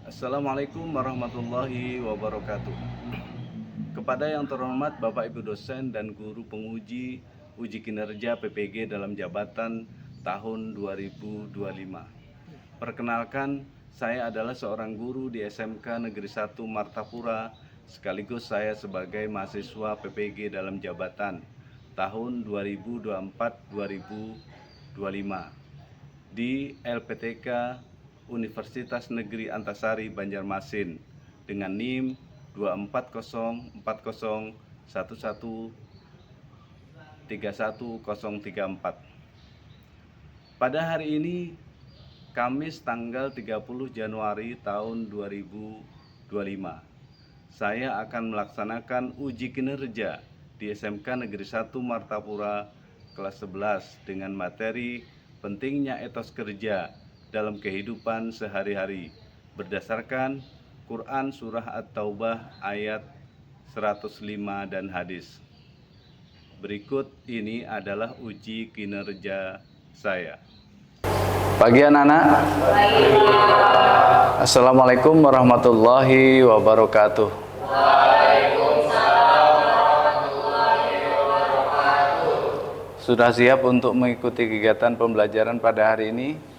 Assalamualaikum warahmatullahi wabarakatuh. Kepada yang terhormat Bapak Ibu dosen dan guru penguji uji kinerja PPG dalam jabatan tahun 2025. Perkenalkan, saya adalah seorang guru di SMK Negeri 1 Martapura, sekaligus saya sebagai mahasiswa PPG dalam jabatan tahun 2024-2025 di LPTK Universitas Negeri Antasari Banjarmasin dengan NIM 24040113134. Pada hari ini Kamis tanggal 30 Januari tahun 2025, saya akan melaksanakan uji kinerja di SMK Negeri 1 Martapura kelas 11 dengan materi pentingnya etos kerja dalam kehidupan sehari-hari berdasarkan Quran Surah At-Taubah ayat 105 dan hadis. Berikut ini adalah uji kinerja saya. Pagi anak-anak. Assalamualaikum warahmatullahi wabarakatuh. Waalaikumsalam warahmatullahi wabarakatuh. Sudah siap untuk mengikuti kegiatan pembelajaran pada hari ini?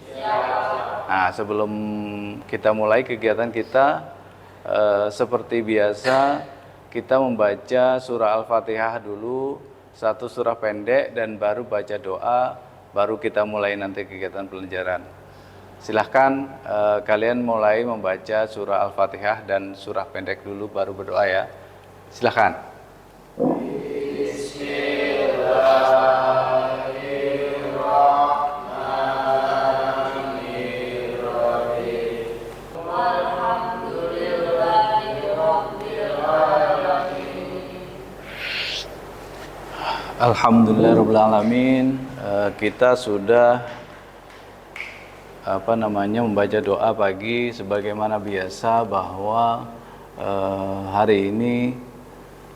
Nah, sebelum kita mulai kegiatan kita, seperti biasa kita membaca surah Al-Fatihah dulu, satu surah pendek dan baru baca doa, baru kita mulai nanti kegiatan pelajaran. Silahkan kalian mulai membaca surah Al-Fatihah dan surah pendek dulu baru berdoa ya. Silahkan. Alhamdulillahirrahmanirrahim. Kita sudah membaca doa pagi sebagaimana biasa bahwa hari ini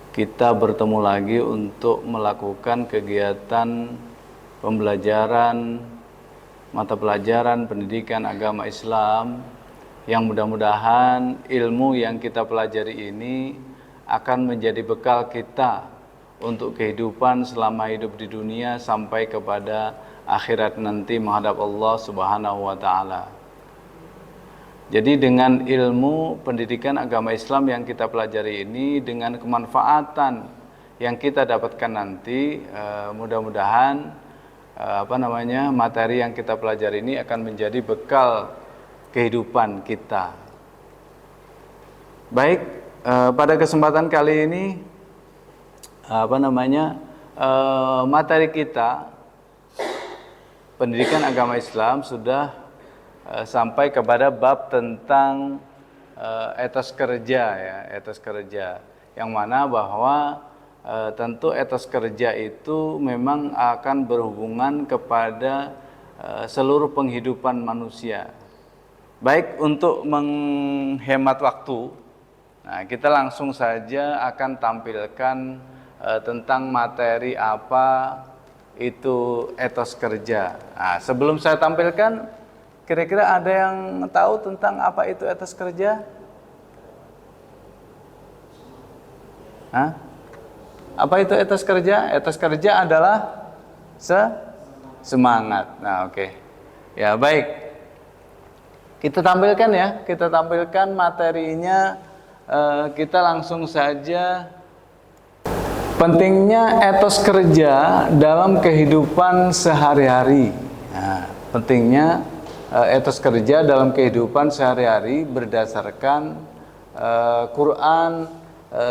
kita bertemu lagi untuk melakukan kegiatan pembelajaran mata pelajaran pendidikan agama Islam yang mudah-mudahan ilmu yang kita pelajari ini akan menjadi bekal kita untuk kehidupan selama hidup di dunia sampai kepada akhirat nanti menghadap Allah Subhanahu wa taala. Jadi dengan ilmu pendidikan agama Islam yang kita pelajari ini, dengan kemanfaatan yang kita dapatkan nanti, mudah-mudahan materi yang kita pelajari ini akan menjadi bekal kehidupan kita. Baik, pada kesempatan kali ini materi kita pendidikan agama Islam sudah sampai kepada bab tentang etos kerja ya, etos kerja, yang mana bahwa tentu etos kerja itu memang akan berhubungan kepada seluruh penghidupan manusia. Baik, untuk menghemat waktu, nah kita langsung saja akan tampilkan tentang materi apa itu etos kerja. Nah, sebelum saya tampilkan, kira-kira ada yang tahu tentang apa itu etos kerja? Hah? Apa itu etos kerja? Etos kerja adalah semangat. Nah, oke. Ya, baik. Kita tampilkan ya, kita tampilkan materinya. Kita langsung saja. Pentingnya etos kerja dalam kehidupan sehari-hari. Nah, pentingnya etos kerja dalam kehidupan sehari-hari berdasarkan Quran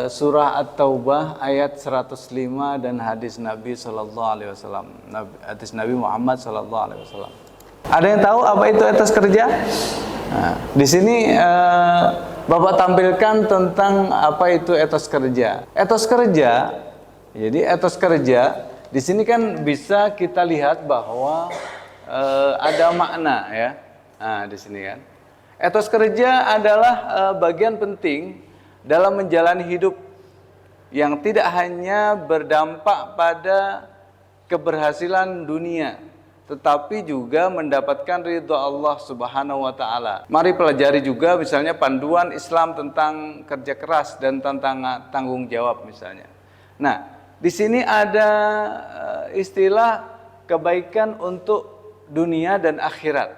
surah At-Taubah ayat 105 dan hadis Nabi sallallahu alaihi wasallam. Hadis Nabi Muhammad sallallahu alaihi wasallam. Ada yang tahu apa itu etos kerja? Nah, di sini Bapak tampilkan tentang apa itu etos kerja. Etos kerja, jadi etos kerja di sini kan bisa kita lihat bahwa ada makna ya. Nah, di sini kan. Etos kerja adalah bagian penting dalam menjalani hidup yang tidak hanya berdampak pada keberhasilan dunia, tetapi juga mendapatkan ridho Allah Subhanahu wa taala. Mari pelajari juga misalnya panduan Islam tentang kerja keras dan tentang tanggung jawab misalnya. Nah, di sini ada istilah kebaikan untuk dunia dan akhirat.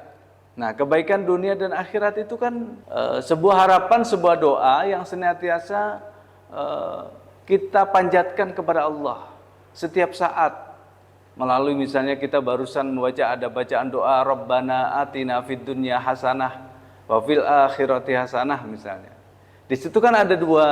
Nah, kebaikan dunia dan akhirat itu kan sebuah harapan, sebuah doa yang senantiasa kita panjatkan kepada Allah setiap saat. Melalui misalnya kita barusan membaca ada bacaan doa Rabbana atina fid dunya hasanah wa fil akhirati hasanah misalnya. Di situ kan ada dua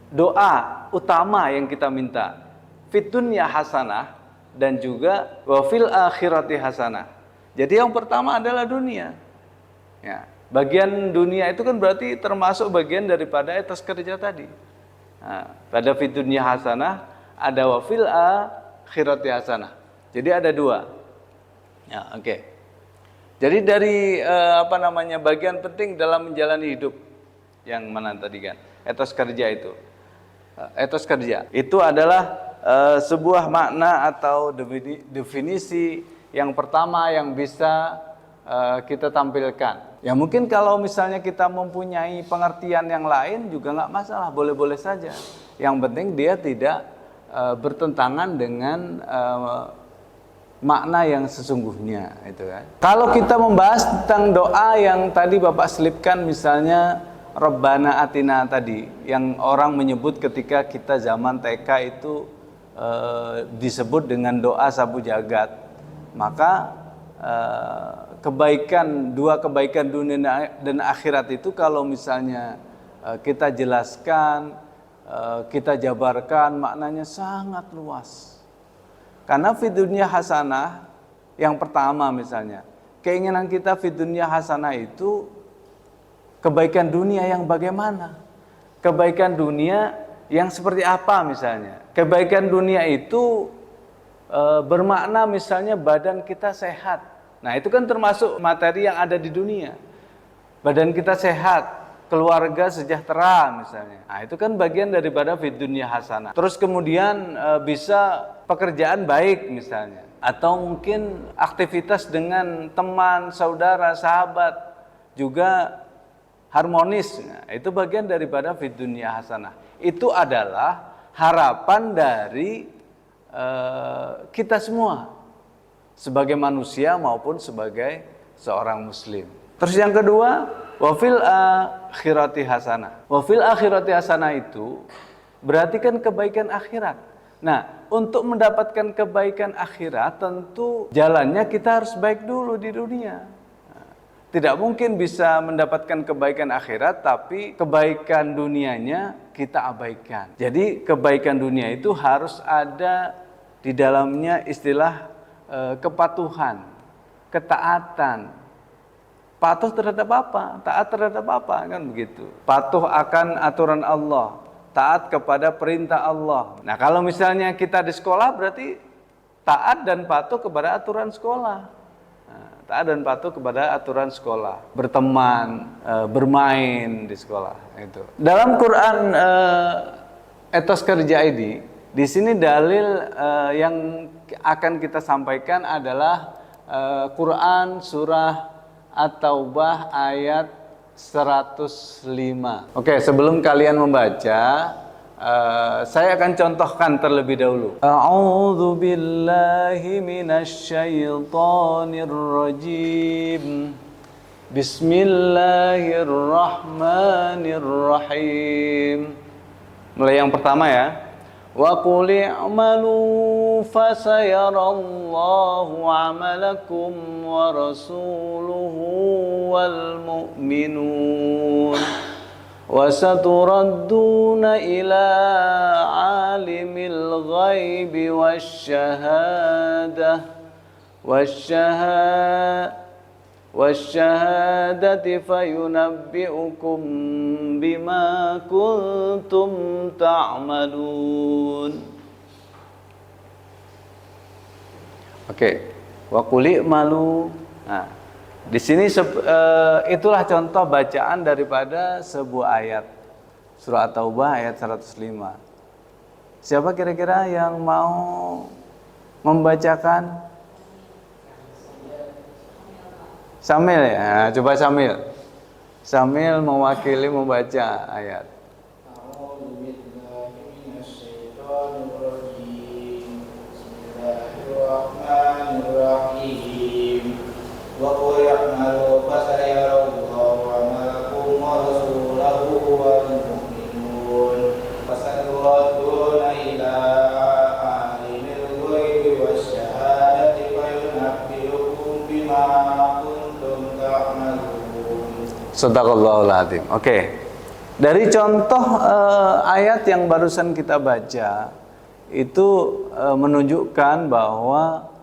doa utama yang kita minta. Fid dunya hasanah dan juga wa fil akhirati hasanah. Jadi yang pertama adalah dunia. Ya, bagian dunia itu kan berarti termasuk bagian daripada etos kerja tadi. Nah, pada fid dunya hasanah, ada wa fil akhirati hasanah. Jadi ada dua. Ya, oke. Jadi dari bagian penting dalam menjalani hidup yang mana tadi kan etos kerja itu. Etos kerja itu adalah sebuah makna atau definisi yang pertama yang bisa kita tampilkan. Ya mungkin kalau misalnya kita mempunyai pengertian yang lain juga nggak masalah, boleh-boleh saja. Yang penting dia tidak bertentangan dengan makna yang sesungguhnya, itu kan. Kalau kita membahas tentang doa yang tadi Bapak selipkan, misalnya Rabbana atina tadi, yang orang menyebut ketika kita zaman TK itu disebut dengan doa sapu jagat, maka dua kebaikan dunia dan akhirat itu kalau misalnya kita jelaskan, kita jabarkan, maknanya sangat luas. Karena fid dunya hasanah yang pertama misalnya, keinginan kita fid dunya hasanah itu kebaikan dunia yang bagaimana? Kebaikan dunia yang seperti apa misalnya? Kebaikan dunia itu bermakna misalnya badan kita sehat. Nah, itu kan termasuk materi yang ada di dunia. Badan kita sehat, keluarga sejahtera misalnya. Nah, itu kan bagian daripada fid dunya hasanah. Terus kemudian bisa pekerjaan baik misalnya, atau mungkin aktivitas dengan teman, saudara, sahabat juga harmonis. Nah, itu bagian daripada fid dunya hasanah. Itu adalah harapan dari kita semua sebagai manusia maupun sebagai seorang muslim. Terus yang kedua, wa fil akhirati hasanah. Wa fil akhirati hasanah itu berarti kan kebaikan akhirat. Nah, untuk mendapatkan kebaikan akhirat tentu jalannya kita harus baik dulu di dunia. Tidak mungkin bisa mendapatkan kebaikan akhirat tapi kebaikan dunianya kita abaikan. Jadi kebaikan dunia itu harus ada di dalamnya istilah kepatuhan, ketaatan. Patuh terhadap apa? Taat terhadap apa? Kan begitu. Patuh akan aturan Allah, taat kepada perintah Allah. Nah, kalau misalnya kita di sekolah berarti taat dan patuh kepada aturan sekolah. Taat dan patuh kepada aturan sekolah, berteman, bermain di sekolah itu. Dalam Quran etos kerja ini, di sini dalil yang akan kita sampaikan adalah Quran surah At-Taubah ayat 105. Oke, sebelum kalian membaca, saya akan contohkan terlebih dahulu. A'udzu billahi minasy syaithanir rajim. Bismillahirrahmanirrahim. Mulai yang pertama ya. Wa qul i'malu fasayarallahu 'amalakum wa rasuluhu wal mu'minun. وَسَتُرَدُّونَ إِلَى عَالِمِ الْغَيْبِ وَالشَّهَادَةِ فَيُنَبِّئُكُم بِمَا كُنتُمْ تَعْمَلُونَ. Oke, wa qul i'malu. Nah, di sini itulah contoh bacaan daripada sebuah ayat. Surah At-Taubah ayat 105. Siapa kira-kira yang mau membacakan? Samil ya, coba Samil. Samil mewakili membaca ayat. Bismillahirrahmanirrahim. Wa qul ya'malu fasayarallahu amalakum wa rasuluhu wal mu'minun fasayaraduna ila alimil ghaibi wasyahadati fayunabbi'ukum bima kuntum ta'malun. Shadaqallahul adzim. Oke. Dari contoh ayat yang barusan kita baca itu menunjukkan bahwa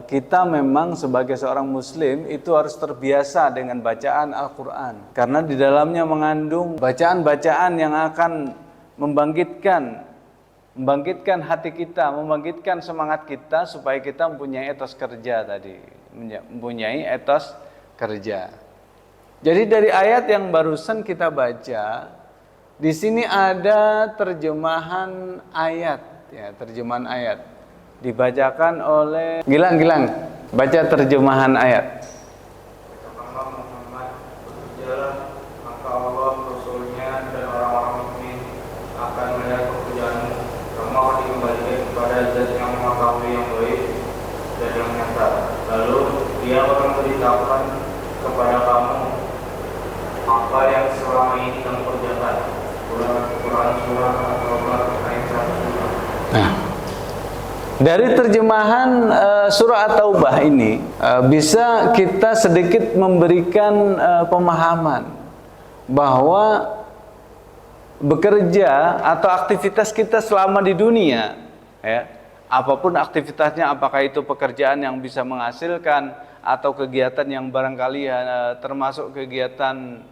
kita memang sebagai seorang muslim itu harus terbiasa dengan bacaan Al-Quran, karena di dalamnya mengandung bacaan-bacaan yang akan membangkitkan hati kita, membangkitkan semangat kita supaya kita mempunyai etos kerja tadi, mempunyai etos kerja. Jadi dari ayat yang barusan kita baca, di sini ada terjemahan ayat, ya, terjemahan ayat dibacakan oleh Gilang, baca terjemahan ayat. Katakanlah Muhammad, berjalan, maka Allah, Rasulnya, dan orang-orang mukmin akan melihat pekerjaanmu. Kamu akan dikembalikan kepada Zat yang mengetahui yang baik dan yang nyata. Lalu Dia akan memberitahukan kepada kamu apa yang selama ini kamu kerjakan. Quran surah Al-Baqarah ayat 1. Nah, dari terjemahan surah At-Taubah ini bisa kita sedikit memberikan pemahaman bahwa bekerja atau aktivitas kita selama di dunia, ya, apapun aktivitasnya, apakah itu pekerjaan yang bisa menghasilkan atau kegiatan yang barangkali termasuk kegiatan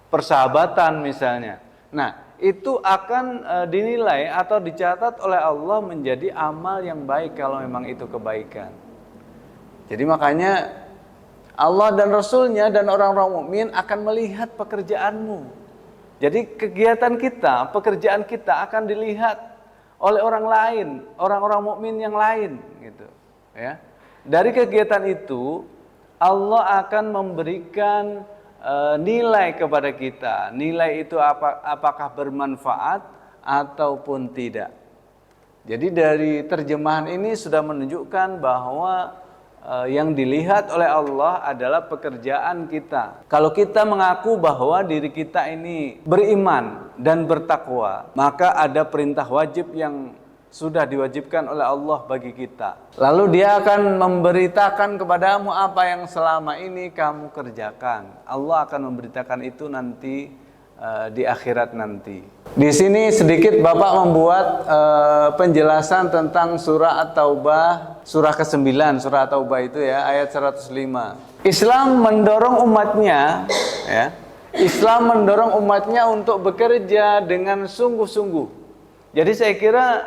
persahabatan misalnya. Nah, itu akan dinilai atau dicatat oleh Allah menjadi amal yang baik kalau memang itu kebaikan. Jadi makanya Allah dan Rasulnya dan orang-orang mukmin akan melihat pekerjaanmu. Jadi kegiatan kita, pekerjaan kita akan dilihat oleh orang lain, orang-orang mukmin yang lain, gitu. Ya. Dari kegiatan itu Allah akan memberikan nilai kepada kita. Nilai itu apakah bermanfaat ataupun tidak. Jadi dari terjemahan ini sudah menunjukkan bahwa yang dilihat oleh Allah adalah pekerjaan kita. Kalau kita mengaku bahwa diri kita ini beriman dan bertakwa, maka ada perintah wajib yang sudah diwajibkan oleh Allah bagi kita. Lalu Dia akan memberitakan kepadamu apa yang selama ini kamu kerjakan. Allah akan memberitakan itu nanti di akhirat nanti. Di sini sedikit Bapak membuat penjelasan tentang surah At-Taubah, surah ke-9, surah At-Taubah itu ya, ayat 105. Islam mendorong umatnya, ya, Islam mendorong umatnya untuk bekerja dengan sungguh-sungguh. Jadi saya kira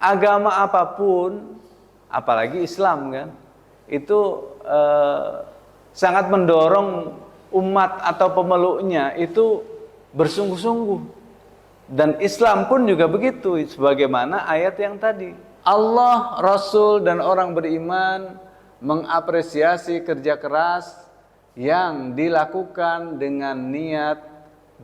agama apapun, apalagi Islam kan, itu sangat mendorong umat atau pemeluknya itu bersungguh-sungguh. Dan Islam pun juga begitu, sebagaimana ayat yang tadi. Allah, Rasul, dan orang beriman mengapresiasi kerja keras yang dilakukan dengan niat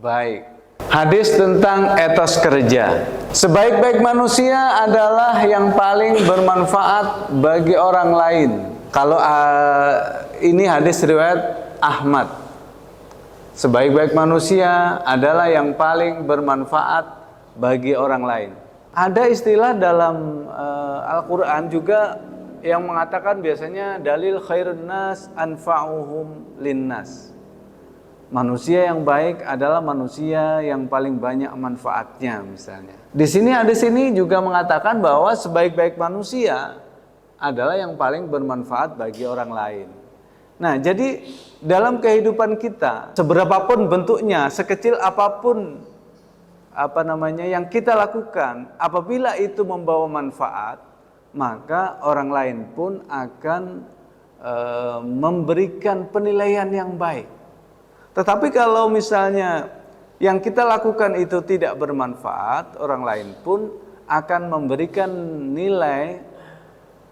baik. Hadis tentang etos kerja. Sebaik-baik manusia adalah yang paling bermanfaat bagi orang lain. Kalau ini hadis riwayat Ahmad. Sebaik-baik manusia adalah yang paling bermanfaat bagi orang lain. Ada istilah dalam Al-Quran juga yang mengatakan biasanya dalil khairun nas anfa'uhum linnas. Manusia yang baik adalah manusia yang paling banyak manfaatnya misalnya. Di sini juga mengatakan bahwa sebaik-baik manusia adalah yang paling bermanfaat bagi orang lain. Nah, jadi dalam kehidupan kita, seberapapun bentuknya, sekecil apapun yang kita lakukan, apabila itu membawa manfaat, maka orang lain pun akan memberikan penilaian yang baik. Tetapi kalau misalnya yang kita lakukan itu tidak bermanfaat, orang lain pun akan memberikan nilai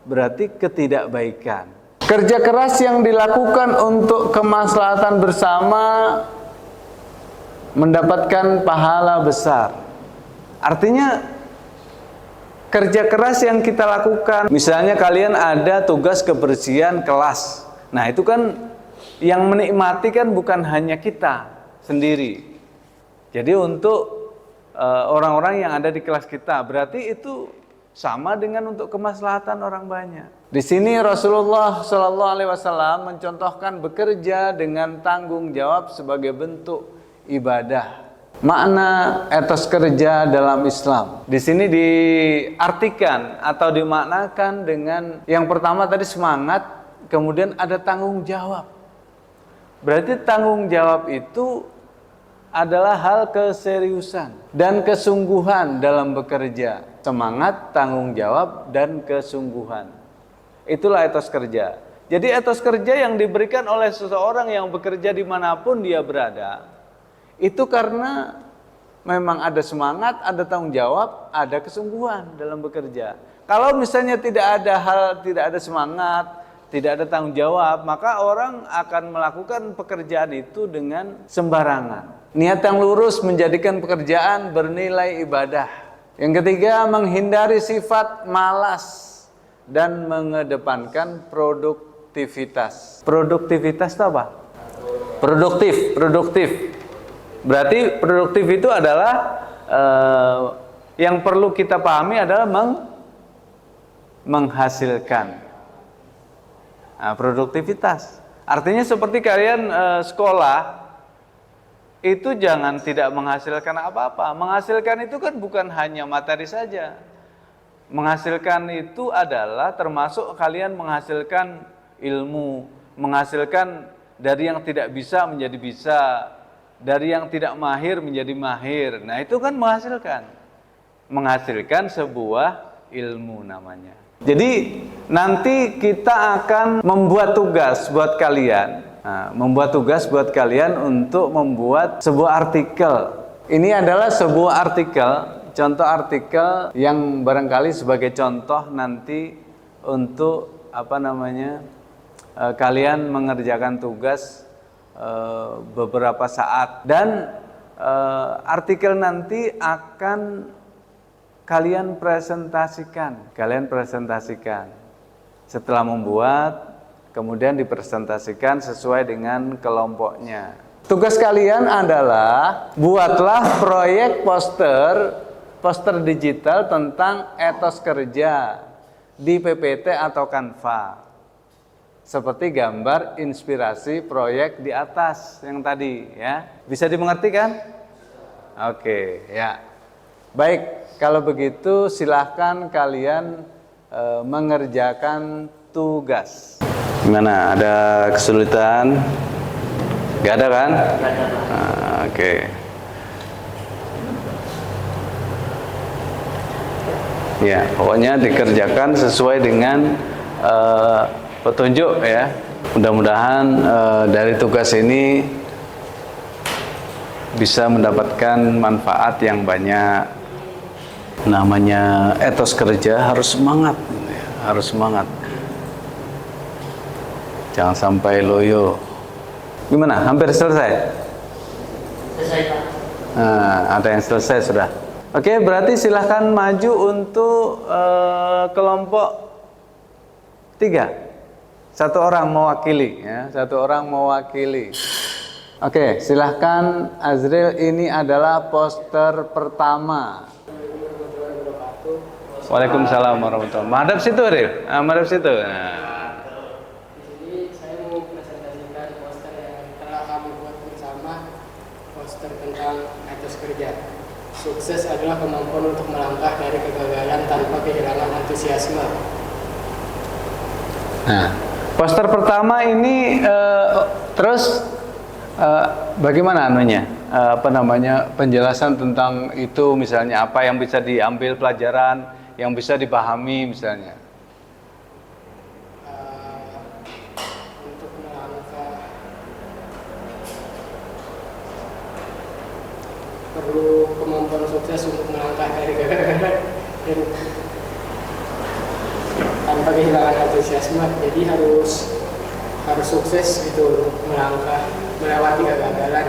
berarti ketidakbaikan. Kerja keras yang dilakukan untuk kemaslahatan bersama mendapatkan pahala besar. Artinya kerja keras yang kita lakukan, misalnya kalian ada tugas kebersihan kelas. Nah, itu kan yang menikmati kan bukan hanya kita sendiri. Jadi untuk orang-orang yang ada di kelas kita, berarti itu sama dengan untuk kemaslahatan orang banyak. Di sini Rasulullah SAW mencontohkan bekerja dengan tanggung jawab sebagai bentuk ibadah. Makna etos kerja dalam Islam di sini diartikan atau dimaknakan dengan yang pertama tadi semangat, kemudian ada tanggung jawab. Berarti tanggung jawab itu adalah hal keseriusan dan kesungguhan dalam bekerja. Semangat, tanggung jawab, dan kesungguhan. Itulah etos kerja. Jadi etos kerja yang diberikan oleh seseorang yang bekerja dimanapun dia berada, itu karena memang ada semangat, ada tanggung jawab, ada kesungguhan dalam bekerja. Kalau misalnya tidak ada semangat, tidak ada tanggung jawab, maka orang akan melakukan pekerjaan itu dengan sembarangan. Niat yang lurus menjadikan pekerjaan bernilai ibadah. Yang ketiga, menghindari sifat malas dan mengedepankan produktivitas. Produktivitas itu apa? Produktif. Berarti produktif itu adalah yang perlu kita pahami adalah menghasilkan. Nah, produktivitas. Artinya seperti kalian sekolah, itu jangan tidak menghasilkan apa-apa. Menghasilkan itu kan bukan hanya materi saja. Menghasilkan itu adalah termasuk kalian menghasilkan ilmu, menghasilkan dari yang tidak bisa menjadi bisa, dari yang tidak mahir menjadi mahir. Nah, itu kan menghasilkan sebuah ilmu namanya. Jadi nanti kita akan membuat tugas buat kalian. Membuat tugas buat kalian untuk membuat sebuah artikel. Ini adalah sebuah artikel, contoh artikel yang barangkali sebagai contoh nanti untuk kalian mengerjakan tugas beberapa saat, dan artikel nanti akan kalian presentasikan. Setelah membuat, kemudian dipresentasikan sesuai dengan kelompoknya. Tugas kalian adalah buatlah proyek poster digital tentang etos kerja di PPT atau Canva. Seperti gambar inspirasi proyek di atas yang tadi, ya. Bisa dimengerti kan? Oke, ya. Baik, kalau begitu silahkan kalian mengerjakan tugas. Gimana? Ada kesulitan? Gak ada kan? Gak ada. Oke. Ya, pokoknya dikerjakan sesuai dengan petunjuk ya. Mudah-mudahan dari tugas ini bisa mendapatkan manfaat yang banyak. Namanya etos kerja harus semangat, harus semangat. Jangan sampai loyo. Gimana? Hampir selesai? Selesai, Pak. Ada yang selesai sudah. Oke, berarti silahkan maju untuk kelompok 3. Satu orang mewakili, ya. Satu orang mewakili. Oke, silahkan Azril. Ini adalah poster pertama. Waalaikumsalam warahmatullahi wabarakatuh. Madhab situ, Ril. Madhab situ. Sukses adalah kemampuan untuk melangkah dari kegagalan tanpa kehilangan antusiasme. Nah, poster pertama ini terus bagaimana anunya? Penjelasan tentang itu, misalnya apa yang bisa diambil pelajaran, yang bisa dipahami misalnya. Untuk melangkah perlu kemampuan sukses untuk melangkah dari kegagalan dan tanpa kehilangan antusiasme. Jadi harus sukses gitu untuk melangkah melewati kegagalan.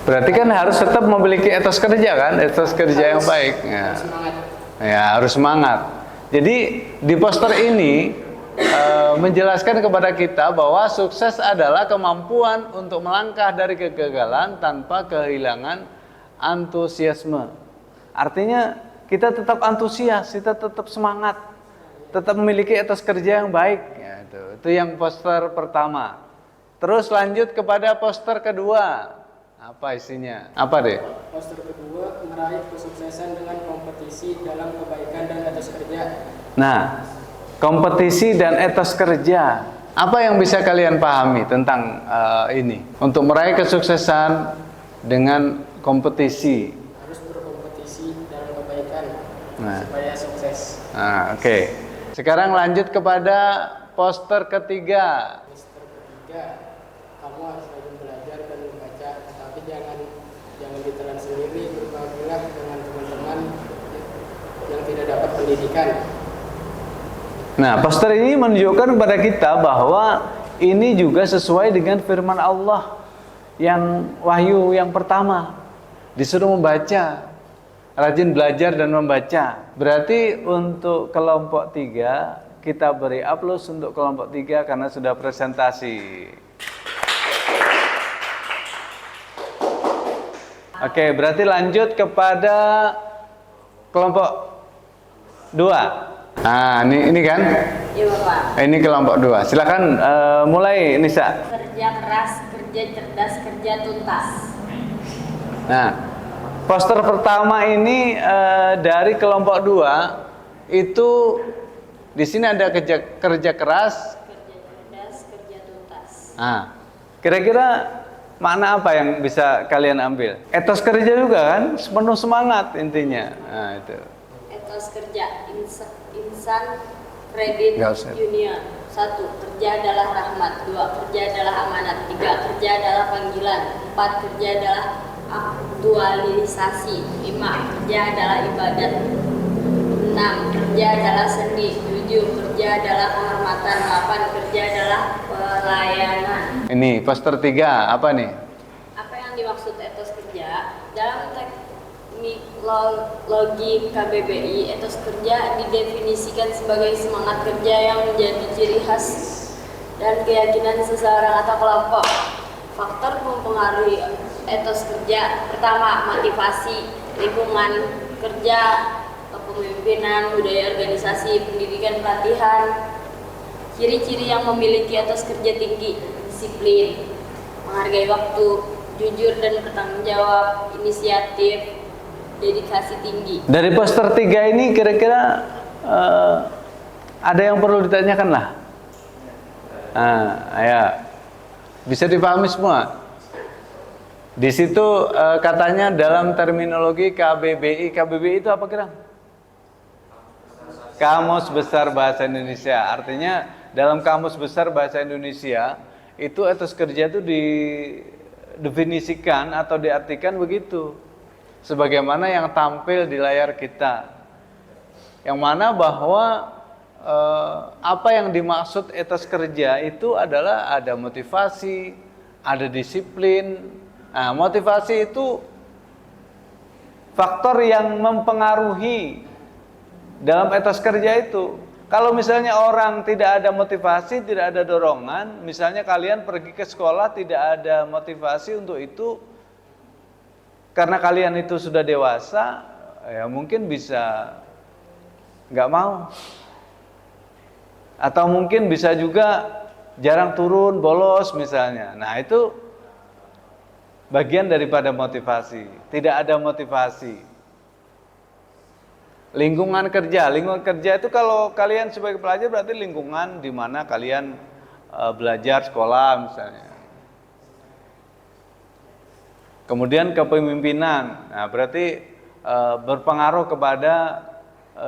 Berarti kan harus tetap memiliki etos kerja kan, etos kerja yang baik. Ya. Semangat. Ya, harus semangat. Jadi di poster ini menjelaskan kepada kita bahwa sukses adalah kemampuan untuk melangkah dari kegagalan tanpa kehilangan antusiasme. Artinya kita tetap antusias, kita tetap semangat, tetap memiliki etos kerja yang baik. Ya, itu yang poster pertama. Terus lanjut kepada poster kedua. Apa isinya? Apa deh? Poster kedua, meraih kesuksesan dengan kompetisi dalam kebaikan dan etos kerja. Nah, kompetisi dan etos kerja. Apa yang bisa kalian pahami tentang ini? Untuk meraih kesuksesan dengan kompetisi. Harus berkompetisi dalam kebaikan supaya sukses. Nah, oke. Sekarang lanjut kepada poster ketiga. Poster ketiga, kamu harus rajin belajar dan membaca, tapi jangan ditelan sendiri. Berbagilah dengan teman-teman yang tidak dapat pendidikan. Nah, poster ini menunjukkan kepada kita bahwa ini juga sesuai dengan firman Allah yang wahyu yang pertama. Disuruh membaca, rajin belajar dan membaca. Berarti untuk kelompok 3 kita beri aplaus untuk kelompok 3 karena sudah presentasi. Oke, berarti lanjut kepada kelompok 2. Nah, ini kan? Iya Bapak. Ini kelompok 2. Silakan mulai Nisa. Kerja keras, kerja cerdas, kerja tuntas. Nah, poster pertama ini dari kelompok 2 itu di sini ada kerja keras, Kerja cerdas, kerja tuntas. nah, kira-kira makna apa yang bisa kalian ambil? Etos kerja juga kan, penuh semangat intinya. Nah, itu. Etos kerja, insan kredit Nggak usah. union. 1. Kerja adalah rahmat. 2. Kerja adalah amanat. 3. Kerja adalah panggilan. 4. Kerja adalah aktualisasi. 5. Kerja adalah ibadat. 6. Kerja adalah seni. 7. Kerja adalah kehormatan. 8. Kerja adalah pelayanan. Ini poster 3 apa nih? Apa yang dimaksud etos kerja? Dalam teknologi KBBI, etos kerja didefinisikan sebagai semangat kerja yang menjadi ciri khas dan keyakinan seseorang atau kelompok. Faktor mempengaruhi etos kerja: pertama, motivasi, lingkungan kerja, kepemimpinan, budaya organisasi, pendidikan, pelatihan. Ciri-ciri yang memiliki etos kerja tinggi: disiplin, menghargai waktu, jujur dan bertanggung jawab, inisiatif, dedikasi tinggi. Dari poster 3 ini kira-kira ada yang perlu ditanyakan lah. Ya, bisa dipahami semua. Di situ katanya dalam terminologi KBBI. KBBI itu apa kira? Kamus Besar Bahasa Indonesia. Artinya dalam Kamus Besar Bahasa Indonesia itu etos kerja itu didefinisikan atau diartikan begitu. Sebagaimana yang tampil di layar kita, yang mana bahwa apa yang dimaksud etos kerja itu adalah ada motivasi, ada disiplin. Nah, motivasi itu faktor yang mempengaruhi dalam etos kerja itu. Kalau misalnya orang tidak ada motivasi, tidak ada dorongan, misalnya kalian pergi ke sekolah tidak ada motivasi untuk itu, karena kalian itu sudah dewasa, ya mungkin bisa nggak mau. Atau mungkin bisa juga jarang turun, bolos misalnya. Nah, itu bagian daripada motivasi. Tidak ada motivasi. Lingkungan kerja itu kalau kalian sebagai pelajar berarti lingkungan di mana kalian belajar sekolah misalnya. Kemudian kepemimpinan, nah berarti berpengaruh kepada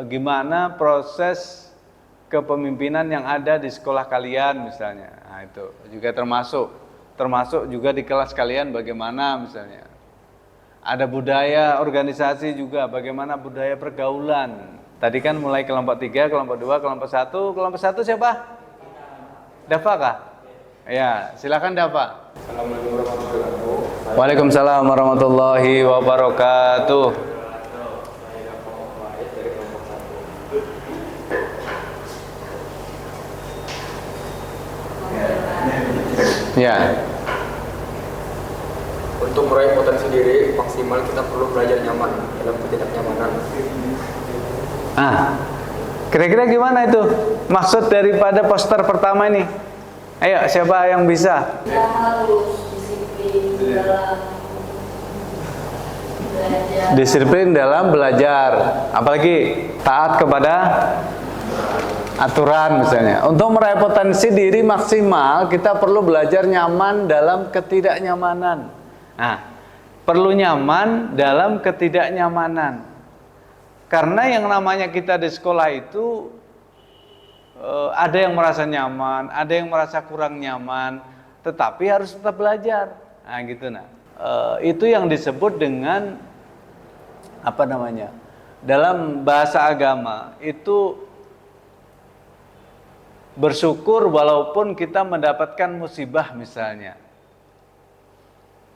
gimana proses kepemimpinan yang ada di sekolah kalian misalnya. Nah itu juga termasuk juga di kelas kalian bagaimana misalnya. Ada budaya organisasi juga, bagaimana budaya pergaulan. Tadi kan mulai kelompok 3, kelompok 2, kelompok 1. Kelompok 1 siapa? Dafa kah? Ya, silakan Dafa. Assalamualaikum warahmatullahi wabarakatuh. Waalaikumsalam warahmatullahi wabarakatuh. Saya kelompok Faiz dari kelompok 1. Ya. Untuk meraih potensi diri maksimal kita perlu belajar nyaman dalam ketidaknyamanan. Kira-kira gimana itu maksud daripada poster pertama ini? Ayo, siapa yang bisa? Kita harus disiplin dalam belajar. Disiplin dalam belajar, apalagi taat kepada aturan misalnya. Untuk meraih potensi diri maksimal, kita perlu belajar nyaman dalam ketidaknyamanan. Nah, perlu nyaman dalam ketidaknyamanan. Karena yang namanya kita di sekolah itu ada yang merasa nyaman, ada yang merasa kurang nyaman, tetapi harus tetap belajar. Nah, gitu itu yang disebut dengan apa namanya? Dalam bahasa agama itu bersyukur walaupun kita mendapatkan musibah misalnya.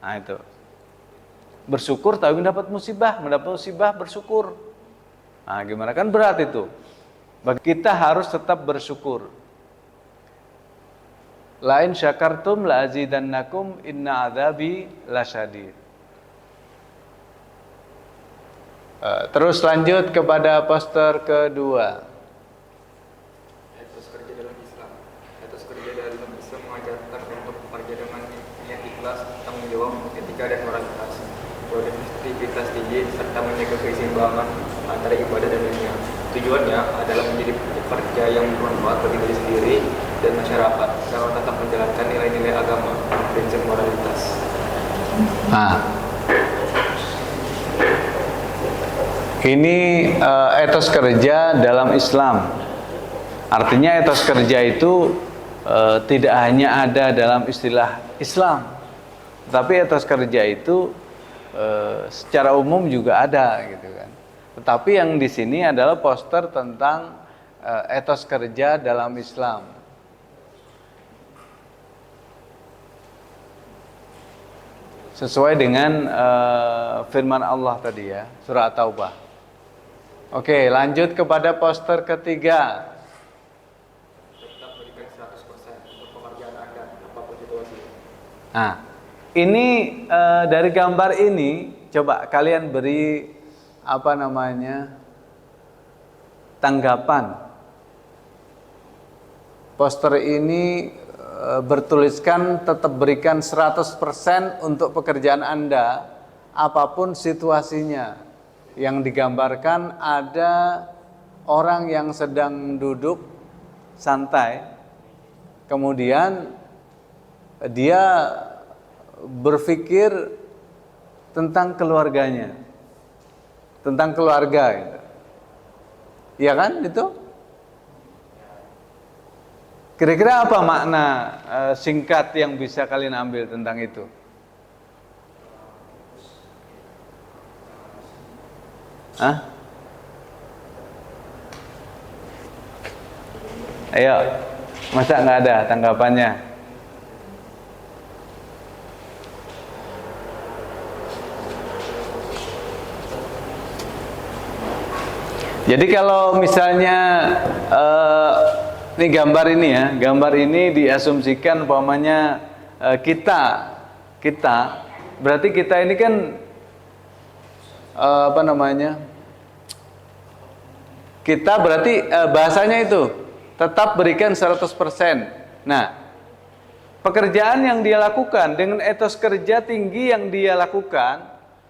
Nah, itu. Bersyukur tapi mendapat musibah bersyukur. Nah, gimana kan berat itu. Bagi kita harus tetap bersyukur. Lain syakartum la azidannakum inna adzabi lasyadid. Terus lanjut kepada poster kedua. Etos kerja dalam Islam. Etos kerja dalam Islam mengajarkan untuk bekerja dengan niat ikhlas, tanggung jawab, etika dan moralitas, produktivitas tinggi serta menjaga keseimbangan antara ibadah dan dunia. Tujuannya adalah menjadi pekerja yang bermanfaat bagi diri sendiri dan masyarakat, serta tetap menjalankan nilai-nilai agama dan prinsip moralitas. Ini etos kerja dalam Islam. Artinya etos kerja itu tidak hanya ada dalam istilah Islam, tapi etos kerja itu secara umum juga ada, gitu kan. Tetapi yang di sini adalah poster tentang etos kerja dalam Islam. Sesuai dengan firman Allah tadi ya, surah At-Taubah. Oke, lanjut kepada poster ketiga. Tetap berikan 100% untuk pekerjaan Anda, apapun situasinya. Nah, ini dari gambar ini, coba kalian beri apa namanya tanggapan. Poster ini bertuliskan tetap berikan 100% untuk pekerjaan Anda, apapun situasinya. Yang digambarkan ada orang yang sedang duduk santai, kemudian dia berpikir tentang keluarganya, tentang keluarga, gitu. Iya kan itu? Kira-kira apa makna singkat yang bisa kalian ambil tentang itu? Ayo, masa nggak ada tanggapannya? Jadi kalau misalnya ini gambar ini ya, gambar ini diasumsikan umpamanya kita berarti kita ini kan apa namanya? Kita berarti bahasanya itu tetap berikan 100%. Nah, pekerjaan yang dia lakukan dengan etos kerja tinggi yang dia lakukan,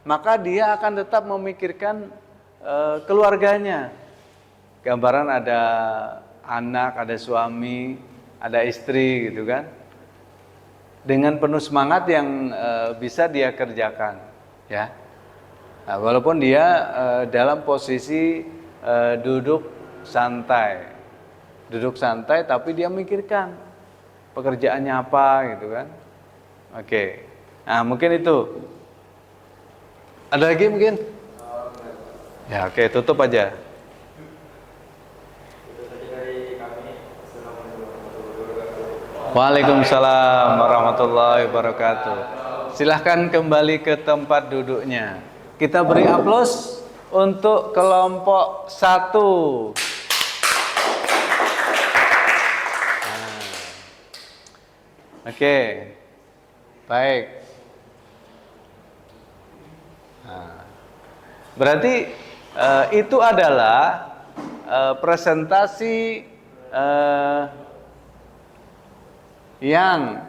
maka dia akan tetap memikirkan keluarganya. Gambaran ada anak, ada suami, ada istri, gitu kan? Dengan penuh semangat yang bisa dia kerjakan, ya. Nah, walaupun dia dalam posisi duduk santai, tapi dia mikirkan pekerjaannya apa, gitu kan? Oke. Nah, mungkin itu. Ada lagi mungkin? Ya, oke, tutup aja. Waalaikumsalam warahmatullahi wabarakatuh. Silahkan kembali ke tempat duduknya. Kita beri aplaus untuk kelompok 1. Oke, baik. Berarti itu adalah presentasi yang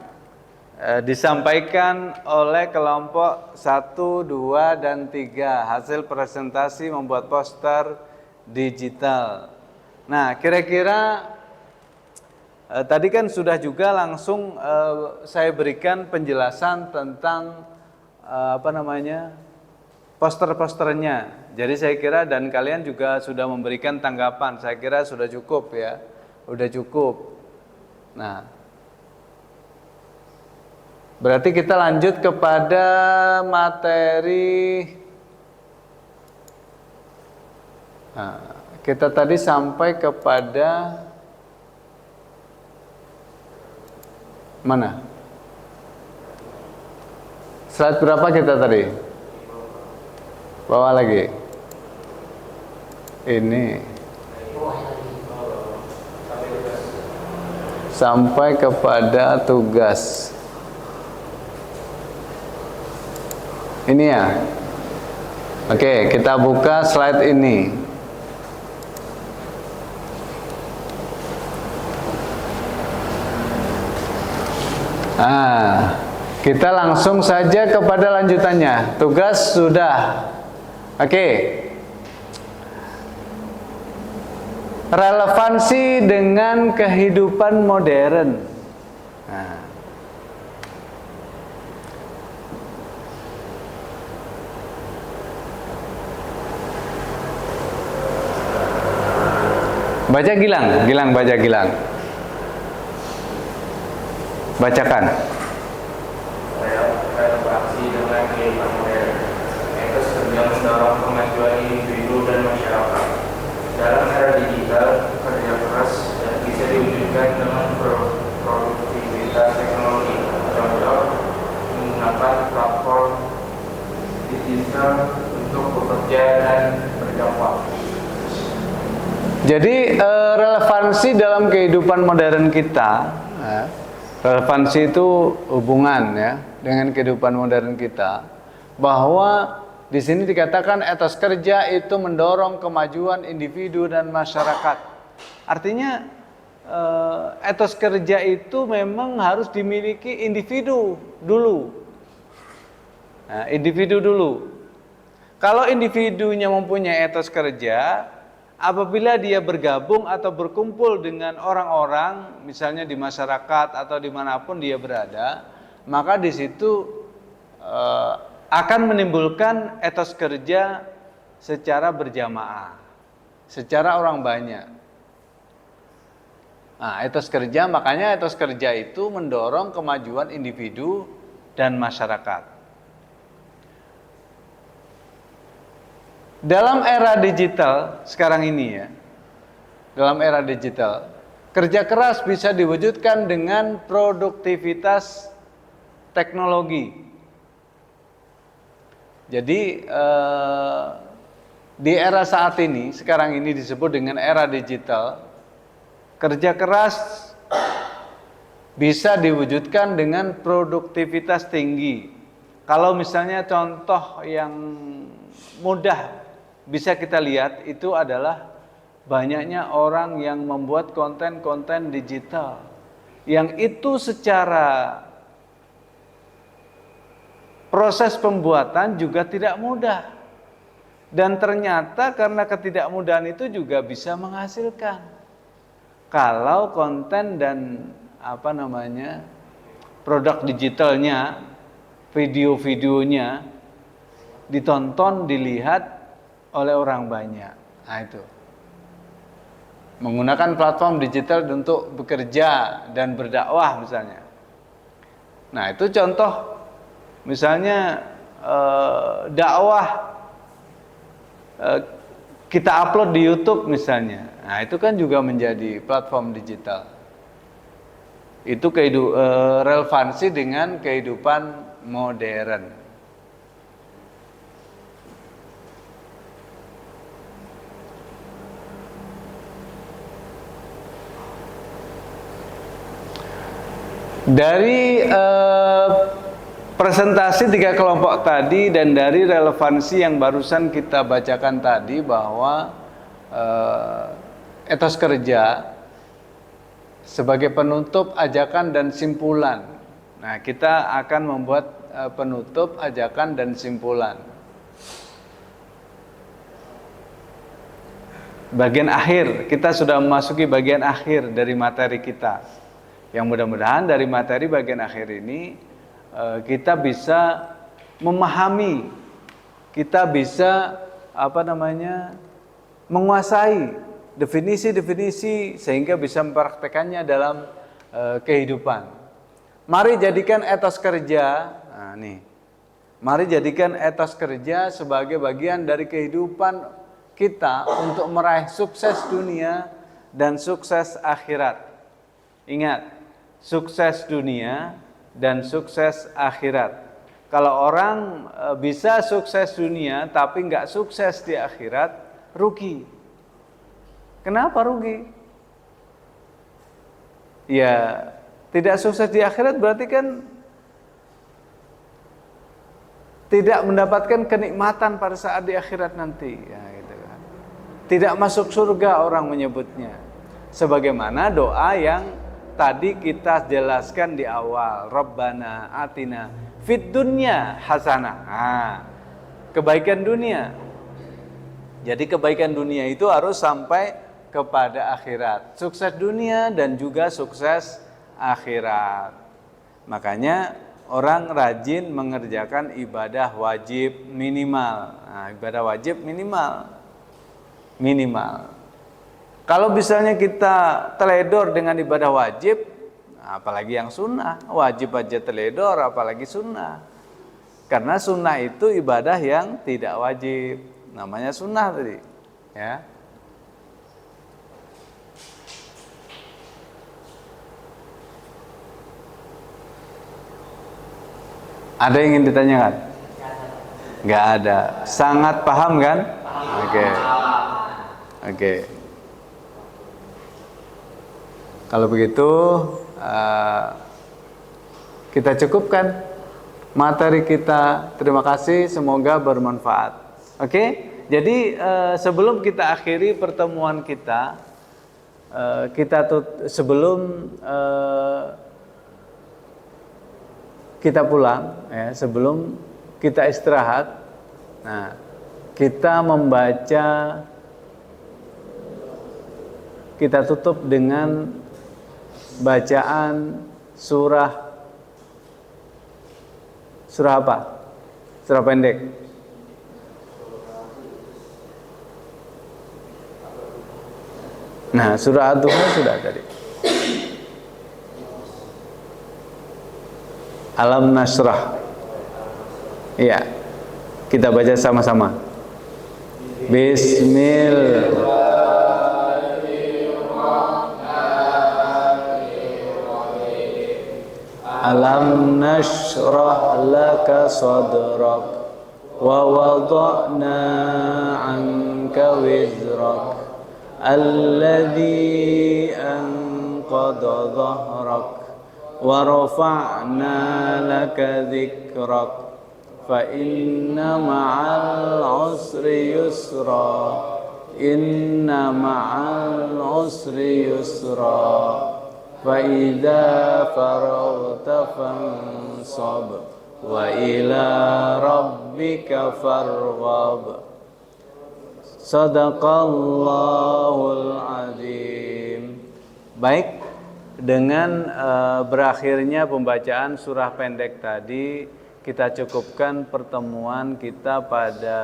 disampaikan oleh kelompok 1, 2, dan 3. Hasil presentasi membuat poster digital. Nah, kira-kira tadi kan sudah juga langsung saya berikan penjelasan tentang poster-posternya. Jadi saya kira dan kalian juga sudah memberikan tanggapan. Saya kira sudah cukup ya. Udah cukup. Nah, berarti kita lanjut kepada materi. Nah, kita tadi sampai kepada mana? Slide berapa kita tadi? Bawa lagi. Ini. Sampai kepada tugas. Ini ya. Oke, kita buka slide ini. Kita langsung saja kepada lanjutannya. Tugas sudah. Oke. Relevansi dengan kehidupan modern. Baca Gilang, baca Gilang. Bacakan. Relevansi dengan kehidupan modern. Etos kerja mendorong kemajuan individu dan masyarakat. Dalam era digital, kerja keras bisa diwujudkan dengan produktivitas teknologi. Contoh, menggunakan platform digital untuk bekerja dan berdampak. Jadi relevansi dalam kehidupan modern kita, relevansi itu hubungan ya dengan kehidupan modern kita, bahwa di sini dikatakan etos kerja itu mendorong kemajuan individu dan masyarakat. Artinya etos kerja itu memang harus dimiliki individu dulu. Nah, individu dulu. Kalau individunya mempunyai etos kerja, apabila dia bergabung atau berkumpul dengan orang-orang, misalnya di masyarakat atau dimanapun dia berada, maka di situ akan menimbulkan etos kerja secara berjamaah, secara orang banyak. Nah, etos kerja, makanya etos kerja itu mendorong kemajuan individu dan masyarakat. Dalam era digital sekarang ini ya, dalam era digital, kerja keras bisa diwujudkan dengan produktivitas teknologi. Jadi di era saat ini, sekarang ini disebut dengan era digital, kerja keras bisa diwujudkan dengan produktivitas tinggi. Kalau misalnya contoh yang mudah bisa kita lihat itu adalah banyaknya orang yang membuat konten-konten digital yang itu secara proses pembuatan juga tidak mudah, dan ternyata karena ketidakmudahan itu juga bisa menghasilkan kalau konten dan produk digitalnya, video-videonya ditonton, dilihat oleh orang banyak. Nah, itu menggunakan platform digital untuk bekerja dan berdakwah misalnya. Nah, itu contoh misalnya dakwah kita upload di YouTube misalnya. Nah, itu kan juga menjadi platform digital. Itu relevansi dengan kehidupan modern. Dari presentasi 3 kelompok tadi dan dari relevansi yang barusan kita bacakan tadi bahwa etos kerja sebagai penutup, ajakan, dan simpulan. Nah, kita akan membuat penutup, ajakan, dan simpulan. Bagian akhir, kita sudah memasuki bagian akhir dari materi kita. Yang mudah-mudahan dari materi bagian akhir ini kita bisa memahami, kita bisa menguasai definisi-definisi sehingga bisa mempraktekannya dalam kehidupan. Mari jadikan etos kerja, mari jadikan etos kerja sebagai bagian dari kehidupan kita untuk meraih sukses dunia dan sukses akhirat. Ingat, sukses dunia dan sukses akhirat. Kalau orang bisa sukses dunia tapi nggak sukses di akhirat, rugi. Kenapa rugi? Ya, tidak sukses di akhirat berarti kan tidak mendapatkan kenikmatan pada saat di akhirat nanti. Ya, gitu kan. Tidak masuk surga orang menyebutnya. Sebagaimana doa yang tadi kita jelaskan di awal, Rabbana atina fid dunya hasanah. Kebaikan dunia. Jadi kebaikan dunia itu harus sampai kepada akhirat. Sukses dunia dan juga sukses akhirat. Makanya orang rajin mengerjakan ibadah wajib minimal. Ibadah wajib minimal. Kalau misalnya kita teledor dengan ibadah wajib, apalagi yang sunnah, wajib aja teledor, apalagi sunnah. Karena sunnah itu ibadah yang tidak wajib, namanya sunnah tadi. Ya. Ada yang ingin ditanyakan? Nggak ada. Sangat paham kan? Oke. Kalau begitu kita cukupkan materi kita. Terima kasih, semoga bermanfaat. Oke? Jadi sebelum kita akhiri pertemuan kita, sebelum kita pulang, ya, sebelum kita istirahat, nah kita membaca, kita tutup dengan bacaan surah apa? Surah pendek. Nah, surah Ad-Duha sudah tadi. Alam Nasrah. Iya. Kita baca sama-sama. Bismillah. Alam nashrah laka sadrak wa wada'na 'anka wizrak alladhi anqadha dhahrak wa rafa'na laka dhikrak fa inna ma'al usri yusra inna ma'al usri yusra فَإِذَا فَرَغْتَ فَانصَبْ وَإِلَى رَبِّكَ فَارْغَب. Sadaqallahul azim. Baik, dengan berakhirnya pembacaan surah pendek tadi, kita cukupkan pertemuan kita pada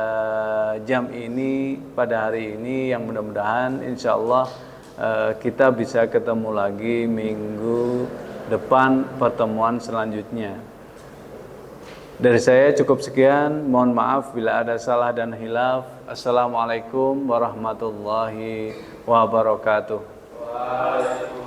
jam ini, pada hari ini, yang mudah-mudahan insyaallah kita bisa ketemu lagi minggu depan pertemuan selanjutnya. Dari saya cukup sekian. Mohon maaf bila ada salah dan hilaf. Assalamualaikum warahmatullahi wabarakatuh. Waalaikumsalam.